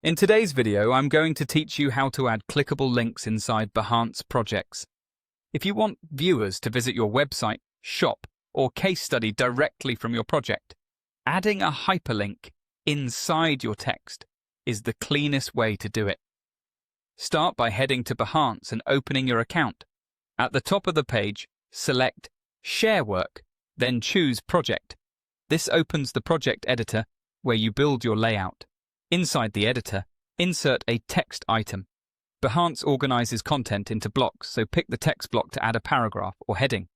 In today's video, I'm going to teach you how to add clickable links inside Behance projects. If you want viewers to visit your website, shop, or case study directly from your project, adding a hyperlink inside your text is the cleanest way to do it. Start by heading to Behance and opening your account. At the top of the page, select Share Work, then choose Project. This opens the project editor where you build your layout. Inside the editor, insert a text item. Behance organizes content into blocks, so pick the text block to add a paragraph or heading.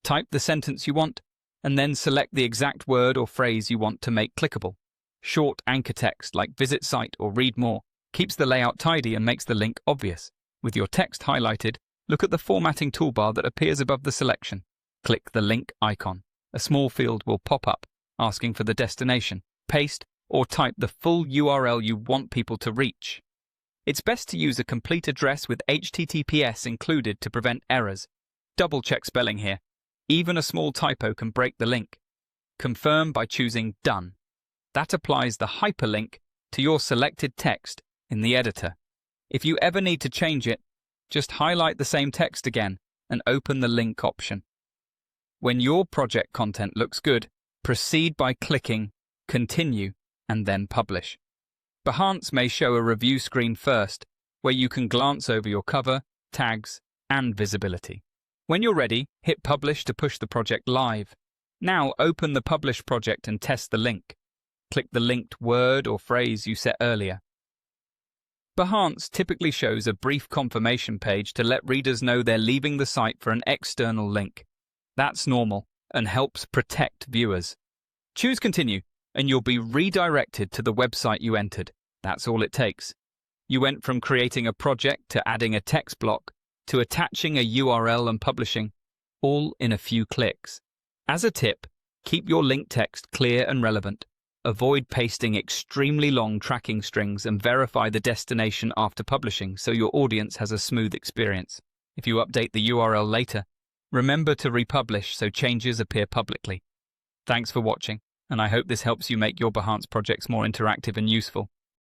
Type the sentence you want, and then select the exact word or phrase you want to make clickable. Short anchor text like visit site or read more keeps the layout tidy and makes the link obvious. With your text highlighted, look at the formatting toolbar that appears above the selection. Click the link icon. A small field will pop up, asking for the destination. Paste or type the full URL you want people to reach. It's best to use a complete address with HTTPS included to prevent errors. Double-check spelling here. Even a small typo can break the link. Confirm by choosing Done. That applies the hyperlink to your selected text in the editor. If you ever need to change it, just highlight the same text again and open the link option. When your project content looks good, proceed by clicking Continue and then Publish. Behance may show a review screen first, where you can glance over your cover, tags, and visibility. When you're ready, hit Publish to push the project live. Now open the Publish project and test the link. Click the linked word or phrase you set earlier. Behance typically shows a brief confirmation page to let readers know they're leaving the site for an external link. That's normal and helps protect viewers. Choose Continue, and you'll be redirected to the website you entered. That's all it takes. You went from creating a project to adding a text block to attaching a URL and publishing, all in a few clicks. As a tip, keep your link text clear and relevant. Avoid pasting extremely long tracking strings and verify the destination after publishing so your audience has a smooth experience. If you update the URL later, remember to republish so changes appear publicly. Thanks for watching, and I hope this helps you make your Behance projects more interactive and useful.